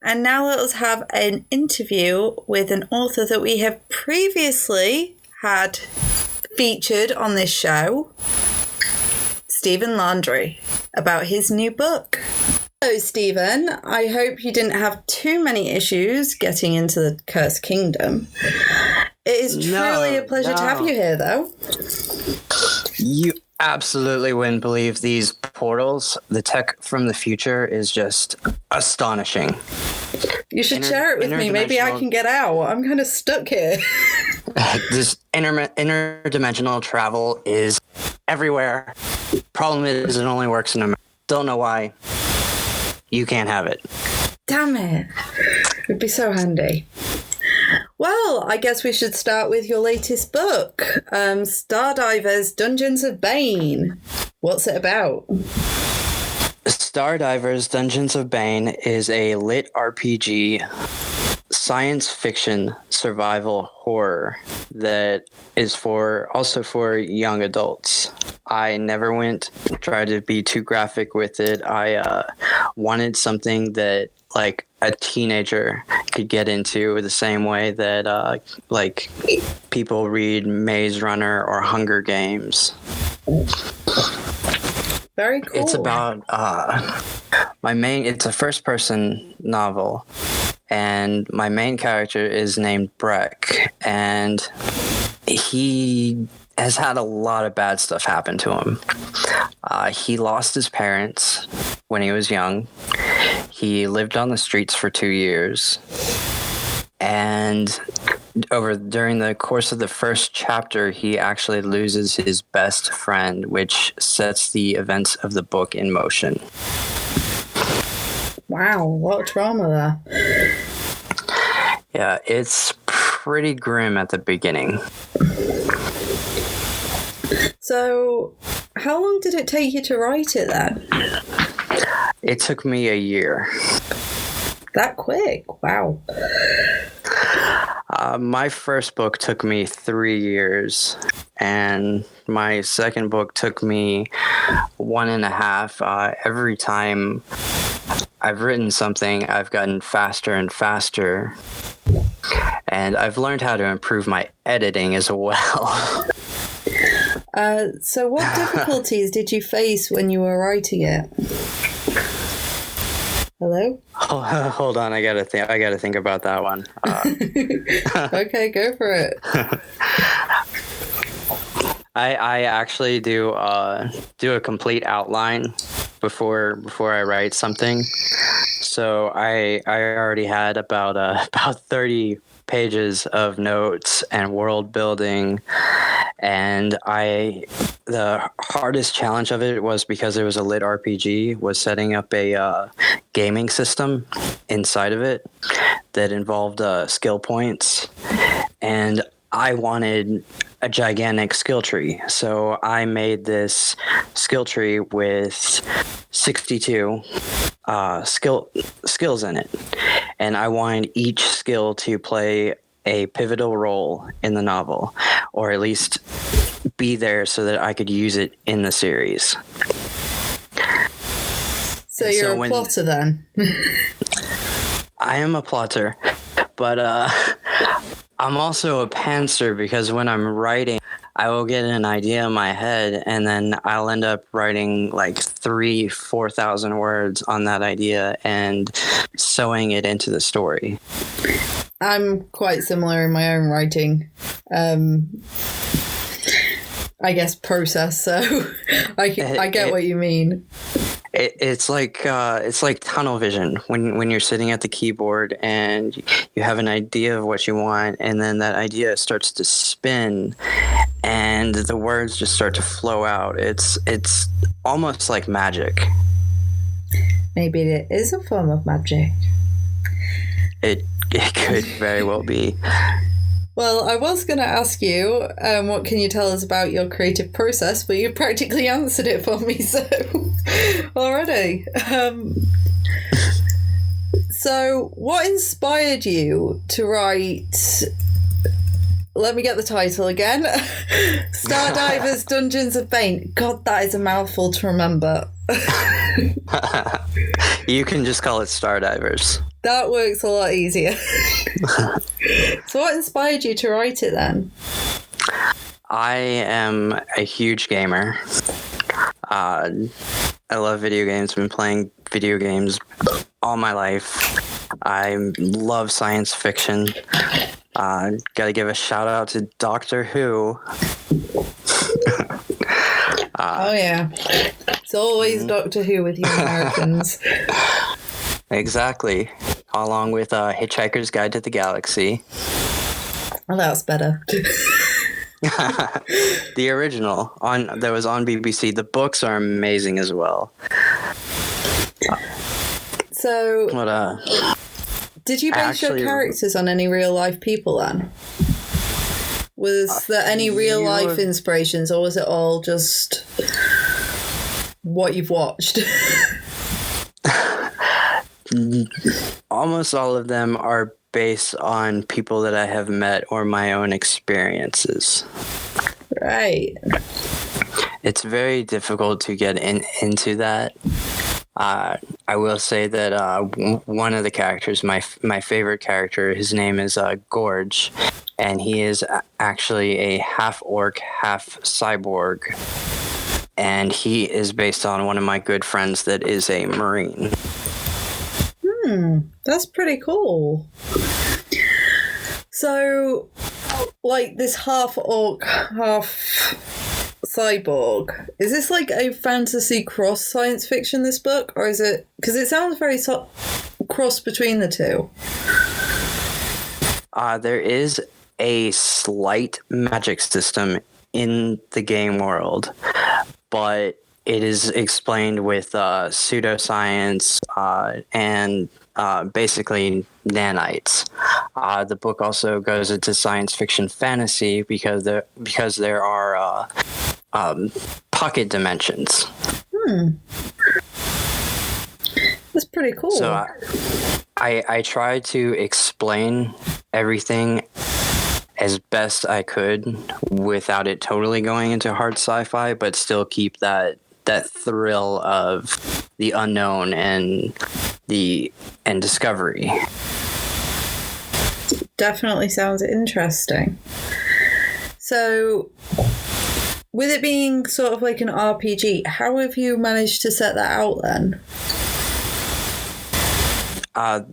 And now let us have an interview with an author that we have previously had featured on this show, Stephen Landry, about his new book. Hello, Stephen. I hope you didn't have too many issues getting into the Cursed Kingdom. It is truly a pleasure to have you here, though. You absolutely wouldn't believe these portals. The tech from the future is just astonishing. You should share it with me. Maybe I can get out. I'm kind of stuck here. This interdimensional travel is everywhere. Problem is, it only works in America. Don't know why. You can't have it. Damn it. It'd be so handy. Well, I guess we should start with your latest book, Stardivers Dungeons of Bane. What's it about? Stardivers Dungeons of Bane is a lit RPG science fiction survival horror that is also for young adults. I never tried to be too graphic with it. I wanted something that like a teenager could get into the same way that like people read Maze Runner or Hunger Games. Very cool. It's about it's a first person novel, and my main character is named Breck, and he has had a lot of bad stuff happen to him. He lost his parents when he was young. He lived on the streets for 2 years. And during the course of the first chapter, he actually loses his best friend, which sets the events of the book in motion. Wow, what a trauma there. Yeah, it's pretty grim at the beginning. So, how long did it take you to write it then? It took me a year. That quick? Wow. My first book took me 3 years, and my second book took me 1.5. Every time I've written something, I've gotten faster and faster, and I've learned how to improve my editing as well. So what difficulties did you face when you were writing it? Hello? Hold on, I gotta think about that one. Okay, go for it. I actually do a complete outline before I write something. So I already had about 30 pages of notes and world building, and the hardest challenge of it was, because it was a lit RPG, was setting up a gaming system inside of it that involved skill points, and I wanted a gigantic skill tree. So I made this skill tree with 62 skills in it, and I wanted each skill to play a pivotal role in the novel, or at least be there so that I could use it in the series. So you're a plotter then? I am a plotter, but I'm also a pantser, because when I'm writing, I will get an idea in my head, and then I'll end up writing like 4,000 words on that idea and sewing it into the story. I'm quite similar in my own writing, I guess, process. So I get what you mean. It's like tunnel vision when you're sitting at the keyboard and you have an idea of what you want, and then that idea starts to spin and the words just start to flow out. It's almost like magic. Maybe it is a form of magic. It could very well be. Well, I was going to ask you, what can you tell us about your creative process, but you practically answered it for me, so already. So what inspired you to write... Let me get the title again. Stardivers Dungeons of Bane. God, that is a mouthful to remember. You can just call it Stardivers. That works a lot easier. So what inspired you to write it then? I am a huge gamer. I love video games. I've been playing video games all my life. I love science fiction. Gotta give a shout out to Doctor Who. Oh yeah, it's always Doctor Who with you Americans. Exactly, along with Hitchhiker's Guide to the Galaxy. Well, that's better. The original that was on BBC. The books are amazing as well. So, But did you base your characters on any real life people then? Was there any real life inspirations, or was it all just what you've watched? Almost all of them are based on people that I have met or my own experiences. Right. It's very difficult to get into that. I will say that one of the characters, my favorite character, his name is Gorge, and he is actually a half orc, half cyborg, and he is based on one of my good friends that is a Marine. That's pretty cool. So, like this half orc, half cyborg, is this like a fantasy cross science fiction, this book, or is it, because it sounds very cross between the two? There is a slight magic system in the game world, but it is explained with pseudoscience and basically nanites. The book also goes into science fiction fantasy because there are pocket dimensions. That's pretty cool. So I try to explain everything as best I could without it totally going into hard sci-fi, but still keep that thrill of the unknown and discovery. Definitely sounds interesting. So, with it being sort of like an RPG, how have you managed to set that out then?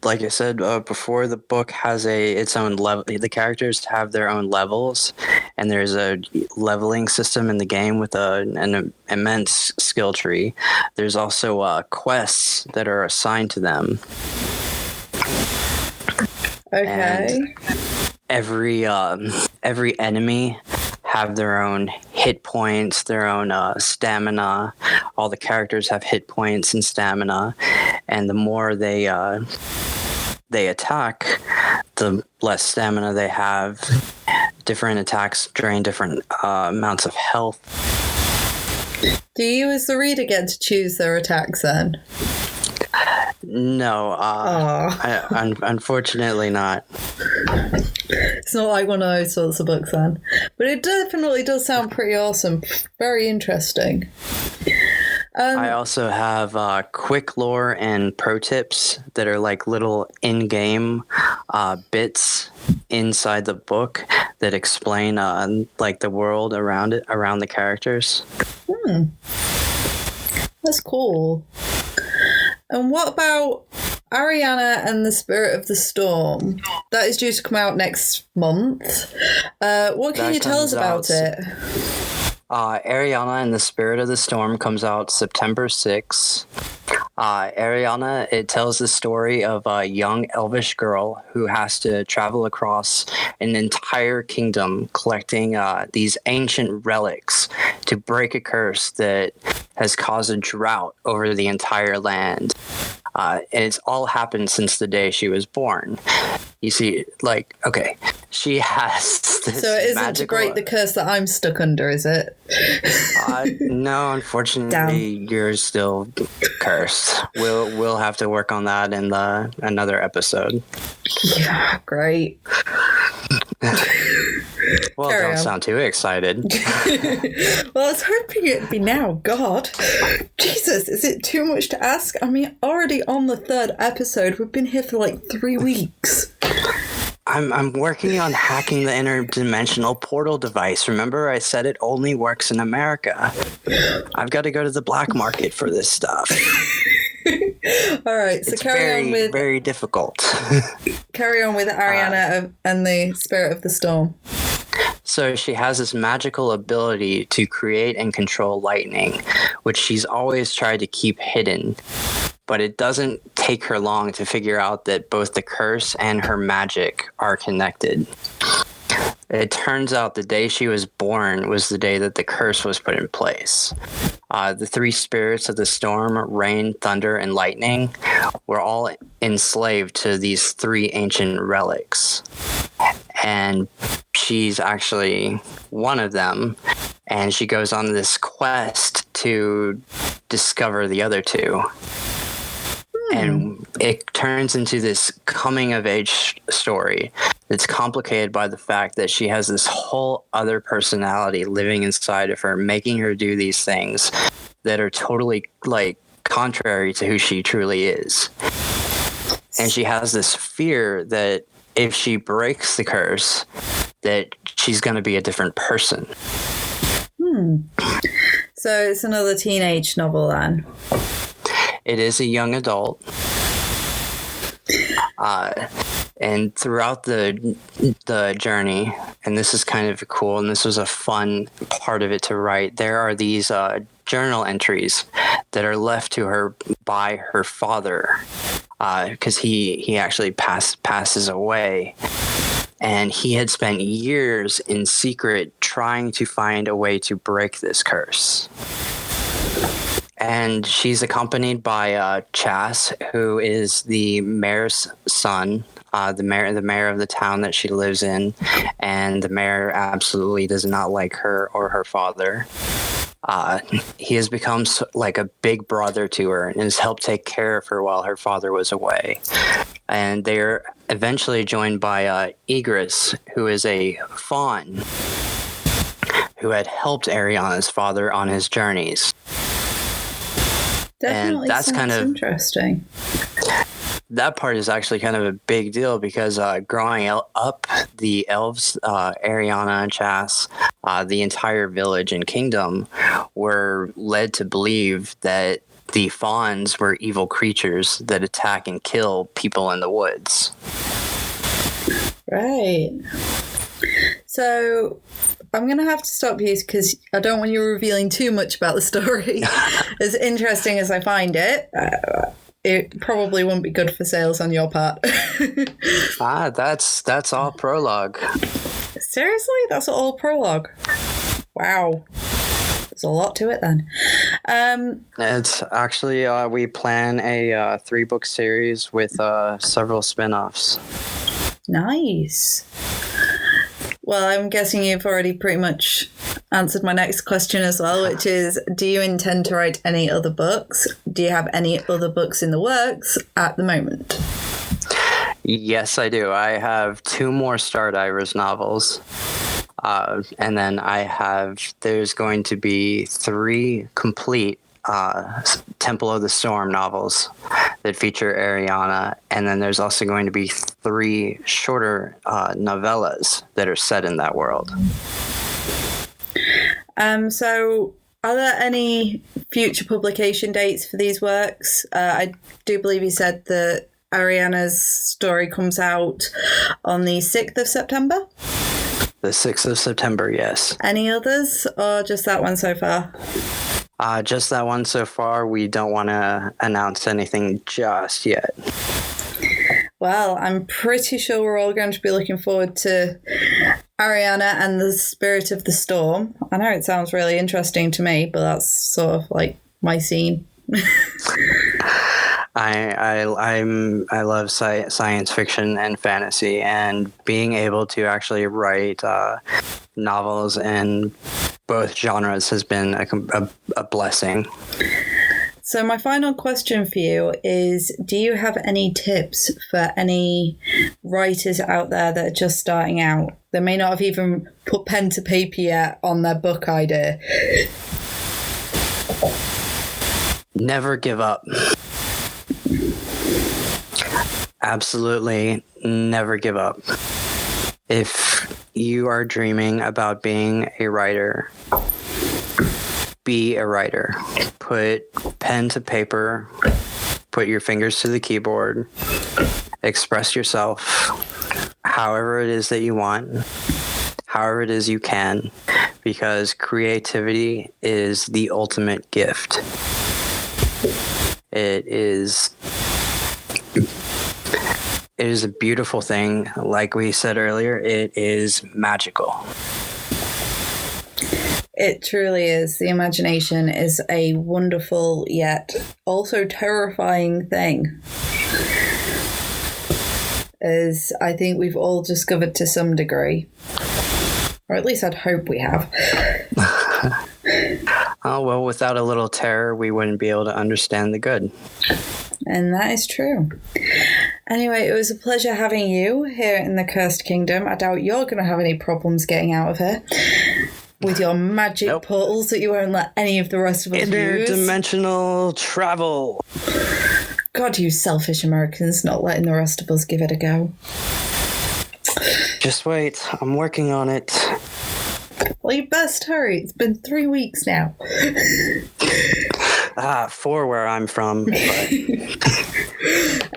Like I said before, the book has its own level. The characters have their own levels, and there's a leveling system in the game with an immense skill tree. There's also quests that are assigned to them. Okay. And every enemy have their own hit points, their own stamina. All the characters have hit points and stamina, and the more they attack, the less stamina they have. Different attacks drain different amounts of health. Do you, as the reader, get to choose their attacks then? No, unfortunately not. It's not like one of those sorts of books then. But it definitely does sound pretty awesome. Very interesting. I also have quick lore and pro tips that are like little in-game bits inside the book that explain like the world around the characters. That's cool. And what about Ariana and the Spirit of the Storm? That is due to come out next month. What can you tell us about it? Ariana and the Spirit of the Storm comes out September 6th. Ariana, it tells the story of a young elvish girl who has to travel across an entire kingdom collecting these ancient relics to break a curse that has caused a drought over the entire land. And it's all happened since the day she was born. You see, like, okay, she has this. So it isn't to break the curse that I'm stuck under, is it? No, unfortunately, you're still cursed. We'll have to work on that in another episode. Yeah, great. Well, Carry don't on. sound too excited. Well, I was hoping it'd be now. God. Jesus, is it too much to ask? I mean, already on the 3rd episode. We've been here for like 3 weeks. I'm working on hacking the interdimensional portal device. Remember, I said it only works in America. I've got to go to the black market for this stuff. All right, so It's very difficult. carry on with Ariana and the Spirit of the Storm. So she has this magical ability to create and control lightning, which she's always tried to keep hidden. But it doesn't take her long to figure out that both the curse and her magic are connected. It turns out the day she was born was the day that the curse was put in place. The 3 spirits of the storm, rain, thunder, and lightning, were all enslaved to these 3 ancient relics. And she's actually one of them. And she goes on this quest to discover the other 2. And it turns into this coming of age story that's complicated by the fact that she has this whole other personality living inside of her, making her do these things that are totally like contrary to who she truly is. And she has this fear that if she breaks the curse, that she's going to be a different person. So it's another teenage novel then. It is a young adult. And throughout the journey, and this is kind of cool, and this was a fun part of it to write, there are these journal entries that are left to her by her father, because he actually passes away. And he had spent years in secret trying to find a way to break this curse. And she's accompanied by Chas, who is the mayor's son, the mayor of the town that she lives in, and the mayor absolutely does not like her or her father. He has become like a big brother to her and has helped take care of her while her father was away. And they're eventually joined by Egris, who is a faun who had helped Ariana's father on his journeys. Definitely, and that's kind of interesting. That part is actually kind of a big deal because growing up, the elves, Ariana and Chas, the entire village and kingdom were led to believe that the fauns were evil creatures that attack and kill people in the woods. Right. So I'm going to have to stop you because I don't want you revealing too much about the story. As interesting as I find it, it probably won't be good for sales on your part. That's all prologue. Seriously? That's all prologue? Wow. There's a lot to it then. It's actually, we plan a 3-book series with several spin-offs. Nice. Well, I'm guessing you've already pretty much answered my next question as well, which is, do you intend to write any other books? Do you have any other books in the works at the moment? Yes, I do. I have 2 more Stardivers novels. And then there's going to be 3 complete Temple of the Storm novels that feature Ariana, and then there's also going to be 3 shorter novellas that are set in that world. So are there any future publication dates for these works? I do believe you said that Ariana's story comes out on the 6th of September? The 6th of September, yes. Any others, or just that one so far? Just that one so far. We don't want to announce anything just yet. Well, I'm pretty sure we're all going to be looking forward to Ariana and the Spirit of the Storm. I know it sounds really interesting to me, but that's sort of like my scene. I love science fiction and fantasy, and being able to actually write novels in both genres has been a blessing. So So my final question for you is, do you have any tips for any writers out there that are just starting out? They may not have even put pen to paper yet on their book idea. Never give up. Absolutely never give up. If you are dreaming about being a writer, be a writer. Put pen to paper, put your fingers to the keyboard, express yourself however it is that you want, however it is you can, because creativity is the ultimate gift. It is a beautiful thing. Like we said earlier, it is magical. It truly is. The imagination is a wonderful yet also terrifying thing, as I think we've all discovered to some degree. Or at least I'd hope we have. Oh, well, without a little terror, we wouldn't be able to understand the good. And that is true. Anyway, it was a pleasure having you here in the Cursed Kingdom. I doubt you're going to have any problems getting out of here with your magic portals that you won't let any of the rest of us use. Interdimensional travel. God, you selfish Americans, not letting the rest of us give it a go. Just wait. I'm working on it. Well, you best hurry. It's been 3 weeks now. 4 where I'm from. But...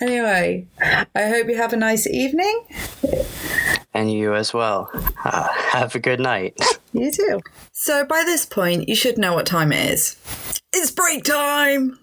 Anyway, I hope you have a nice evening. And you as well. Have a good night. You too. So by this point, you should know what time it is. It's break time!